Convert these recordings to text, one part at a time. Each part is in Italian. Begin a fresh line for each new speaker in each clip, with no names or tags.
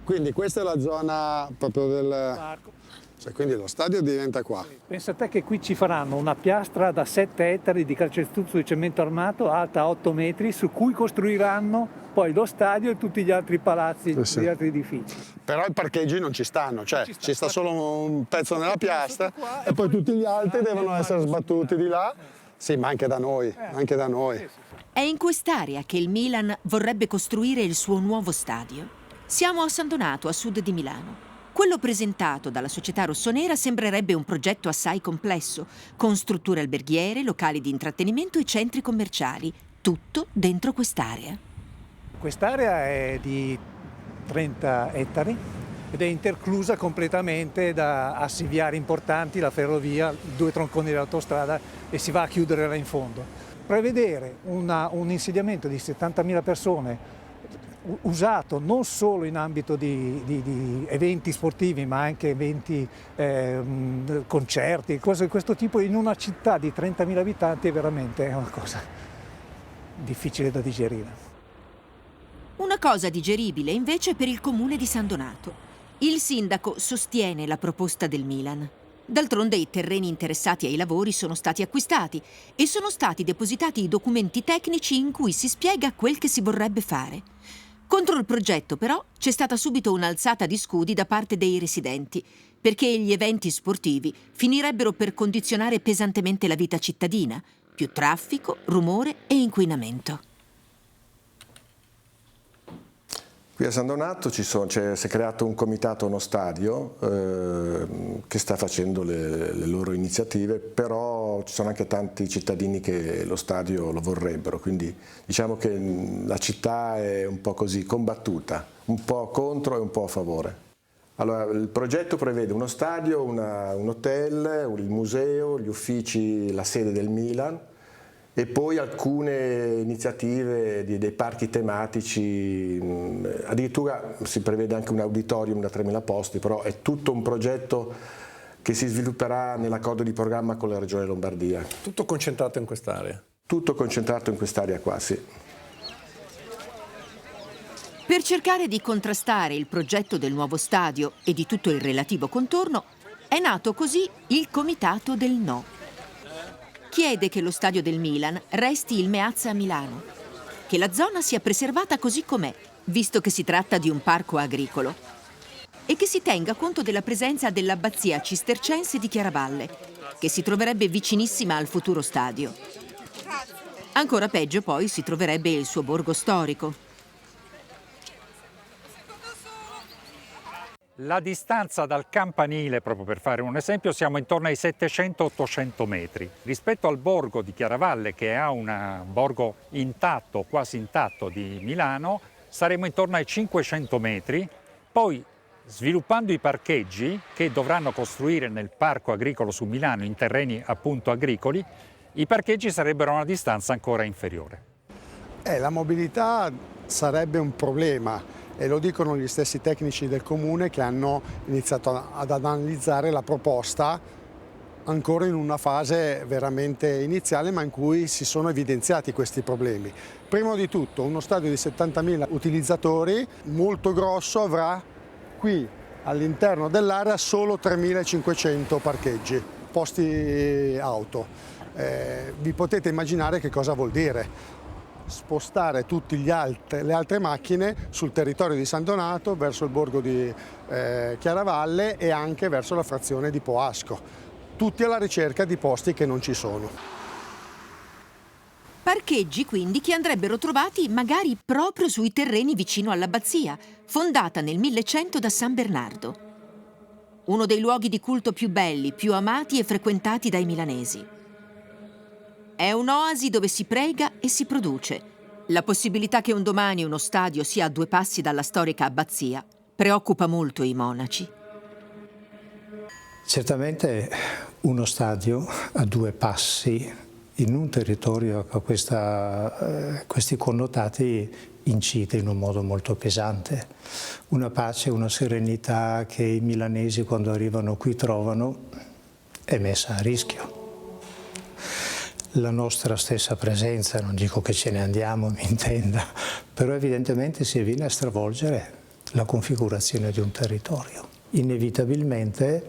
Quindi questa è la zona proprio del...
Parco.
Cioè, quindi lo stadio diventa qua.
Pensa a te che qui ci faranno una piastra da 7 ettari di calcestruzzo di cemento armato alta 8 metri, su cui costruiranno poi lo stadio e tutti gli altri palazzi, gli altri edifici.
Però i parcheggi non ci stanno, cioè ci sta solo un pezzo nella piastra
qua,
e poi tutti gli altri devono essere sbattuti di là. Sì, ma anche da noi, anche da noi.
È in quest'area che il Milan vorrebbe costruire il suo nuovo stadio. Siamo a San Donato, a sud di Milano. Quello presentato dalla società rossonera sembrerebbe un progetto assai complesso, con strutture alberghiere, locali di intrattenimento e centri commerciali, tutto dentro quest'area.
Quest'area è di 30 ettari ed è interclusa completamente da assi viari importanti, la ferrovia, 2 tronconi dell'autostrada e si va a chiudere là in fondo. Prevedere un insediamento di 70.000 persone usato non solo in ambito di eventi sportivi ma anche eventi, concerti, cose di questo tipo in una città di 30.000 abitanti è veramente una cosa difficile da digerire.
Una cosa digeribile invece per il comune di San Donato. Il sindaco sostiene la proposta del Milan. D'altronde i terreni interessati ai lavori sono stati acquistati e sono stati depositati i documenti tecnici in cui si spiega quel che si vorrebbe fare. Contro il progetto, però, c'è stata subito un'alzata di scudi da parte dei residenti, perché gli eventi sportivi finirebbero per condizionare pesantemente la vita cittadina, più traffico, rumore e inquinamento.
Qui a San Donato si è creato un comitato uno stadio che sta facendo le loro iniziative, però ci sono anche tanti cittadini che lo stadio lo vorrebbero, quindi diciamo che la città è un po' così combattuta, un po' contro e un po' a favore. Allora, il progetto prevede uno stadio, un hotel, il museo, gli uffici, la sede del Milan, e poi alcune iniziative dei parchi tematici, addirittura si prevede anche un auditorium da 3.000 posti, però è tutto un progetto che si svilupperà nell'accordo di programma con la Regione Lombardia.
Tutto concentrato in quest'area?
Tutto concentrato in quest'area qua, sì.
Per cercare di contrastare il progetto del nuovo stadio e di tutto il relativo contorno, è nato così il Comitato del No. Chiede che lo stadio del Milan resti il Meazza a Milano, che la zona sia preservata così com'è, visto che si tratta di un parco agricolo, e che si tenga conto della presenza dell'abbazia cistercense di Chiaravalle, che si troverebbe vicinissima al futuro stadio. Ancora peggio poi si troverebbe il suo borgo storico.
La distanza dal campanile, proprio per fare un esempio, siamo intorno ai 700-800 metri. Rispetto al borgo di Chiaravalle, che ha un borgo intatto, quasi intatto di Milano, saremo intorno ai 500 metri. Poi, sviluppando i parcheggi che dovranno costruire nel parco agricolo su Milano, in terreni appunto agricoli, i parcheggi sarebbero a una distanza ancora inferiore.
La mobilità sarebbe un problema. E lo dicono gli stessi tecnici del comune che hanno iniziato ad analizzare la proposta ancora in una fase veramente iniziale, ma in cui si sono evidenziati questi problemi. Prima di tutto uno stadio di 70.000 utilizzatori molto grosso avrà qui all'interno dell'area solo 3.500 parcheggi, posti auto. Vi potete immaginare che cosa vuol dire spostare tutte le altre macchine sul territorio di San Donato, verso il borgo di Chiaravalle e anche verso la frazione di Poasco, tutti alla ricerca di posti che non ci sono.
Parcheggi quindi che andrebbero trovati magari proprio sui terreni vicino all'abbazia, fondata nel 1100 da San Bernardo. Uno dei luoghi di culto più belli, più amati e frequentati dai milanesi. È un'oasi dove si prega e si produce. La possibilità che un domani uno stadio sia a 2 passi dalla storica abbazia preoccupa molto i monaci.
Certamente uno stadio a 2 passi in un territorio che ha questi connotati incide in un modo molto pesante. Una pace, una serenità che i milanesi quando arrivano qui trovano è messa a rischio. La nostra stessa presenza, non dico che ce ne andiamo, mi intenda, però evidentemente si viene a stravolgere la configurazione di un territorio. Inevitabilmente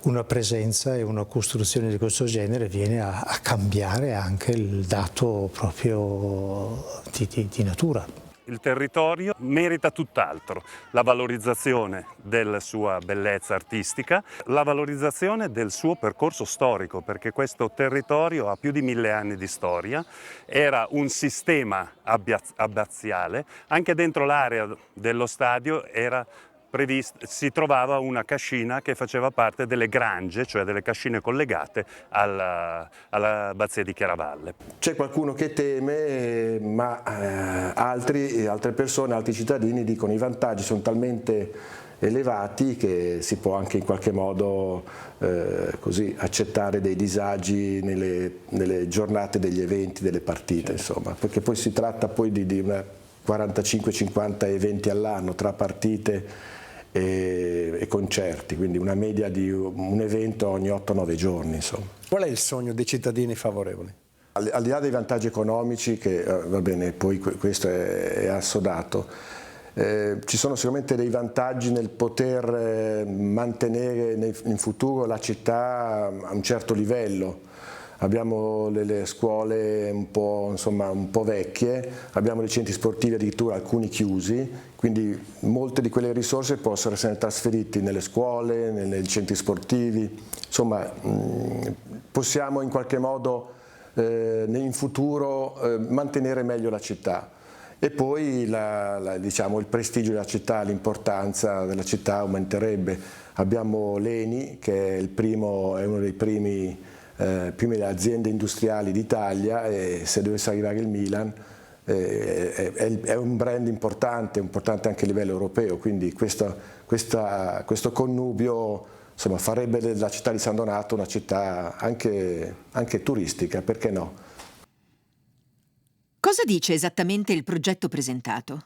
una presenza e una costruzione di questo genere viene a cambiare anche il dato proprio di natura.
Il territorio merita tutt'altro, la valorizzazione della sua bellezza artistica, la valorizzazione del suo percorso storico, perché questo territorio ha più di 1000 anni di storia, era un sistema abbaziale, anche dentro l'area dello stadio si trovava una cascina che faceva parte delle grange, cioè delle cascine collegate all'abbazia di Chiaravalle.
C'è qualcuno che teme, ma altre persone, altri cittadini dicono i vantaggi sono talmente elevati che si può anche in qualche modo così accettare dei disagi nelle giornate degli eventi, delle partite, insomma, perché poi si tratta poi di una 45-50 eventi all'anno tra partite e concerti, quindi una media di un evento ogni 8-9 giorni. Insomma.
Qual è il sogno dei cittadini favorevoli?
Al di là dei vantaggi economici, che va bene, poi questo è assodato, ci sono sicuramente dei vantaggi nel poter mantenere in futuro la città a un certo livello. Abbiamo le scuole un po' vecchie, abbiamo dei centri sportivi addirittura alcuni chiusi, quindi molte di quelle risorse possono essere trasferite nelle scuole, nei centri sportivi, insomma possiamo in qualche modo in futuro mantenere meglio la città. E poi diciamo, il prestigio della città, l'importanza della città aumenterebbe. Abbiamo l'ENI che è uno dei prime aziende industriali d'Italia, e se dovesse arrivare il Milan è un brand importante anche a livello europeo, quindi questo connubio insomma, farebbe della città di San Donato una città anche turistica, perché no?
Cosa dice esattamente il progetto presentato?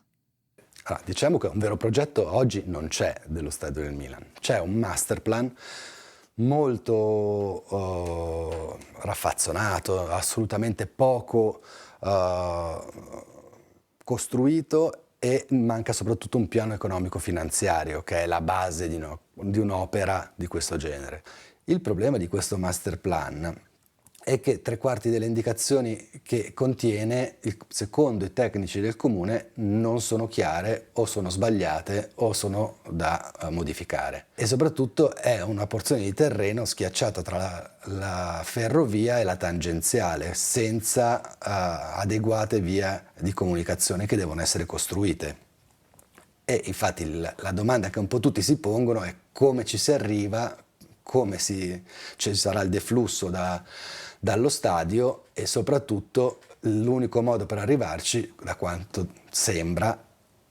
Allora, diciamo che un vero progetto oggi non c'è dello stadio del Milan, c'è un master plan molto raffazzonato, assolutamente poco costruito, e manca soprattutto un piano economico-finanziario che è la base di un'opera di questo genere. Il problema di questo master plan è che 3/4 delle indicazioni che contiene, secondo i tecnici del comune, non sono chiare o sono sbagliate o sono da modificare. E soprattutto è una porzione di terreno schiacciata tra la ferrovia e la tangenziale, senza adeguate vie di comunicazione che devono essere costruite. E infatti la domanda che un po' tutti si pongono è come ci si arriva, ci sarà il deflusso dallo stadio, e soprattutto l'unico modo per arrivarci, da quanto sembra,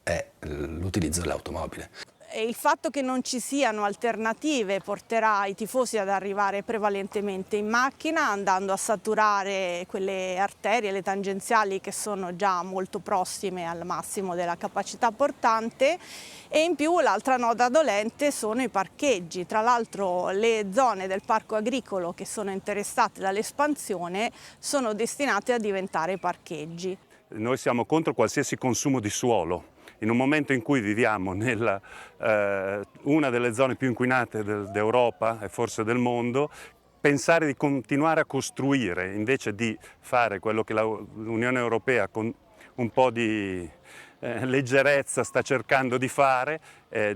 è l'utilizzo dell'automobile.
E il fatto che non ci siano alternative porterà i tifosi ad arrivare prevalentemente in macchina, andando a saturare quelle arterie, le tangenziali, che sono già molto prossime al massimo della capacità portante, e in più l'altra nota dolente sono i parcheggi. Tra l'altro le zone del parco agricolo che sono interessate dall'espansione sono destinate a diventare parcheggi.
Noi siamo contro qualsiasi consumo di suolo. In un momento in cui viviamo nella una delle zone più inquinate d'Europa e forse del mondo, pensare di continuare a costruire invece di fare quello che l'Unione Europea con un po' di leggerezza sta cercando di fare,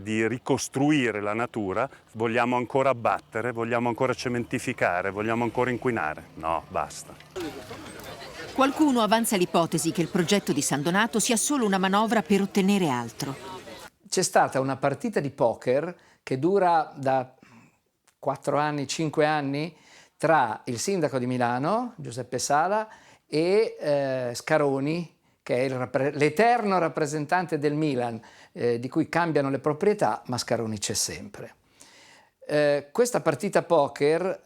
di ricostruire la natura, vogliamo ancora abbattere, vogliamo ancora cementificare, vogliamo ancora inquinare. No, basta.
Qualcuno avanza l'ipotesi che il progetto di San Donato sia solo una manovra per ottenere altro.
C'è stata una partita di poker che dura da 4 anni, 5 anni, tra il sindaco di Milano, Giuseppe Sala, e Scaroni, che è l'eterno rappresentante del Milan, di cui cambiano le proprietà, ma Scaroni c'è sempre. Questa partita poker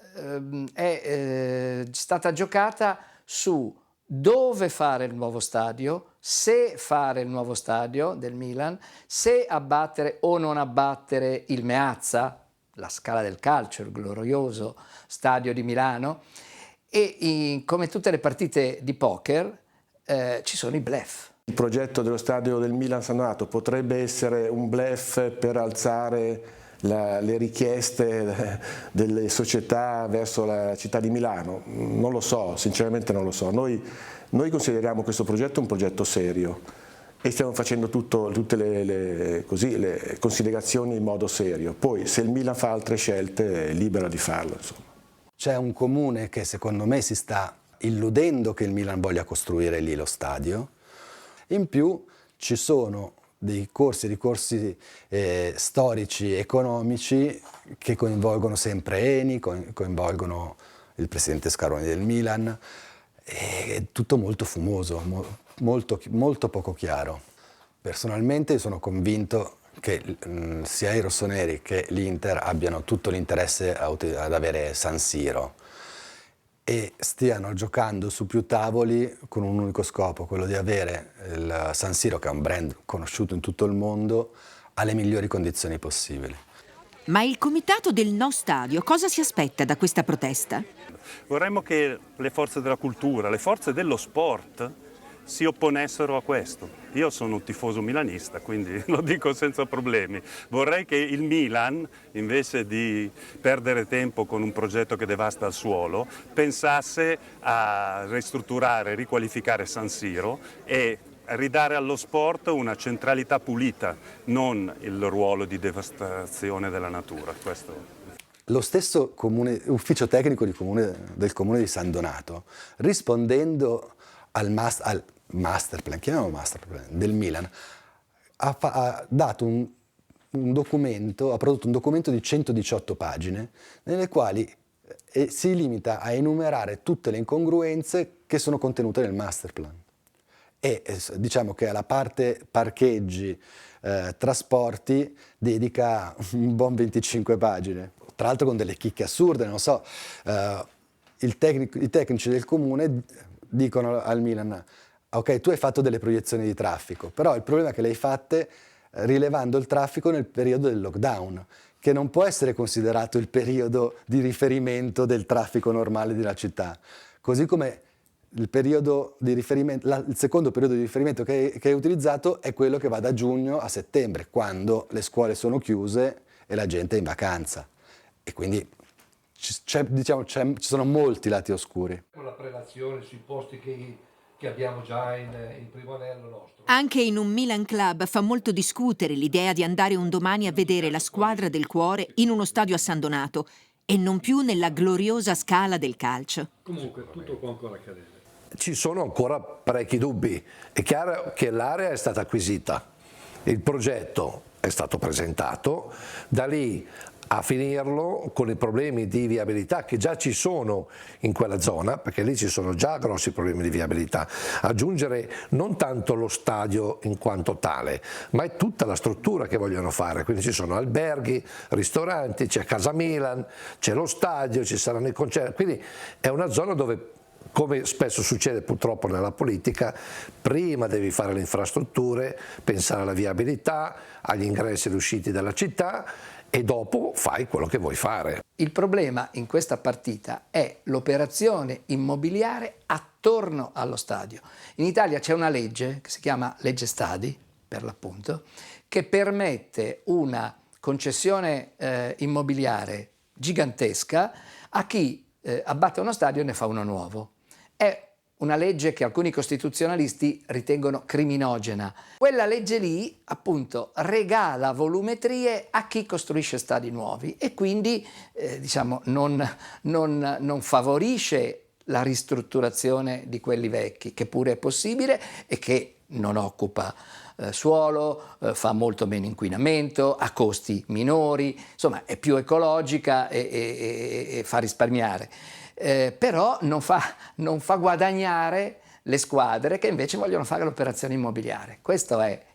è stata giocata su dove fare il nuovo stadio, se fare il nuovo stadio del Milan, se abbattere o non abbattere il Meazza, la Scala del Calcio, il glorioso stadio di Milano, e come tutte le partite di poker ci sono i bluff.
Il progetto dello stadio del Milan San Donato potrebbe essere un bluff per alzare le richieste delle società verso la città di Milano? Non lo so, sinceramente non lo so. Noi consideriamo questo progetto un progetto serio e stiamo facendo tutte le considerazioni in modo serio. Poi se il Milan fa altre scelte è libero di farlo, insomma.
C'è un comune che secondo me si sta illudendo che il Milan voglia costruire lì lo stadio. In più ci sono dei corsi storici, economici che coinvolgono sempre Eni, coinvolgono il presidente Scaroni del Milan. È tutto molto fumoso, molto poco chiaro. Personalmente sono convinto che sia i rossoneri che l'Inter abbiano tutto l'interesse ad avere San Siro e stiano giocando su più tavoli con un unico scopo, quello di avere il San Siro, che è un brand conosciuto in tutto il mondo, alle migliori condizioni possibili.
Ma il comitato del No Stadio cosa si aspetta da questa protesta?
Vorremmo che le forze della cultura, le forze dello sport si opponessero a questo. Io sono un tifoso milanista, quindi lo dico senza problemi. Vorrei che il Milan, invece di perdere tempo con un progetto che devasta il suolo, pensasse a ristrutturare, riqualificare San Siro e ridare allo sport una centralità pulita, non il ruolo di devastazione della natura. Questo.
Lo stesso ufficio tecnico del comune di San Donato, rispondendo al masterplan, chiamiamolo masterplan, del Milan, ha dato un documento, ha prodotto un documento di 118 pagine, nelle quali si limita a enumerare tutte le incongruenze che sono contenute nel masterplan. E diciamo che alla parte parcheggi, trasporti, dedica un buon 25 pagine. Tra l'altro con delle chicche assurde, non so, i tecnici del comune dicono al Milan: ok, tu hai fatto delle proiezioni di traffico, però il problema è che le hai fatte rilevando il traffico nel periodo del lockdown, che non può essere considerato il periodo di riferimento del traffico normale della città. Così come il periodo di riferimento, il secondo periodo di riferimento che hai utilizzato è quello che va da giugno a settembre, quando le scuole sono chiuse e la gente è in vacanza. E quindi ci sono molti lati oscuri.
Con la prelazione sui posti che abbiamo già in primo anello nostro.
Anche in un Milan Club fa molto discutere l'idea di andare un domani a vedere la squadra del cuore in uno stadio a San Donato e non più nella gloriosa Scala del calcio.
Comunque tutto può ancora accadere.
Ci sono ancora parecchi dubbi. È chiaro che l'area è stata acquisita, il progetto è stato presentato, da lì a finirlo con i problemi di viabilità che già ci sono in quella zona, perché lì ci sono già grossi problemi di viabilità. Aggiungere non tanto lo stadio in quanto tale, ma è tutta la struttura che vogliono fare, quindi ci sono alberghi, ristoranti, c'è Casa Milan, c'è lo stadio, ci saranno i concerti, quindi è una zona dove, come spesso succede purtroppo nella politica, prima devi fare le infrastrutture, pensare alla viabilità, agli ingressi e agli usciti della città, e dopo fai quello che vuoi fare.
Il problema in questa partita è l'operazione immobiliare attorno allo stadio. In Italia c'è una legge che si chiama legge Stadi, per l'appunto, che permette una concessione immobiliare gigantesca a chi abbatte uno stadio e ne fa uno nuovo. È una legge che alcuni costituzionalisti ritengono criminogena. Quella legge lì, appunto, regala volumetrie a chi costruisce stadi nuovi e quindi non favorisce la ristrutturazione di quelli vecchi, che pure è possibile e che non occupa suolo, fa molto meno inquinamento, ha costi minori, insomma è più ecologica e fa risparmiare. Però non fa guadagnare le squadre che invece vogliono fare l'operazione immobiliare. Questa è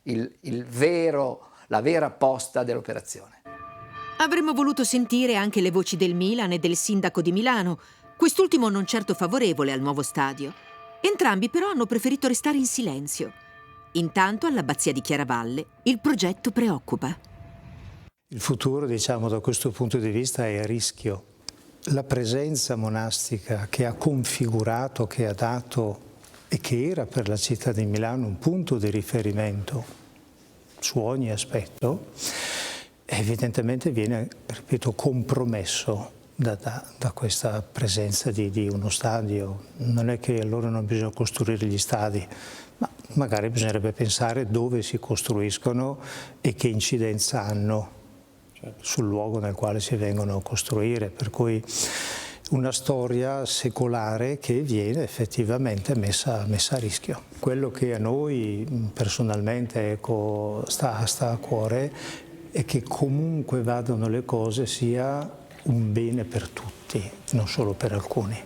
la vera posta dell'operazione.
Avremmo voluto sentire anche le voci del Milan e del sindaco di Milano, quest'ultimo non certo favorevole al nuovo stadio. Entrambi però hanno preferito restare in silenzio. Intanto all'abbazia di Chiaravalle il progetto preoccupa.
Il futuro, diciamo, da questo punto di vista è a rischio. La presenza monastica che ha configurato, che ha dato e che era per la città di Milano un punto di riferimento su ogni aspetto, evidentemente viene, ripeto, compromesso da questa presenza di uno stadio. Non è che allora non bisogna costruire gli stadi, ma magari bisognerebbe pensare dove si costruiscono e che incidenza hanno sul luogo nel quale si vengono a costruire, per cui una storia secolare che viene effettivamente messa a rischio. Quello che a noi personalmente sta a cuore è che comunque vadano le cose sia un bene per tutti, non solo per alcuni.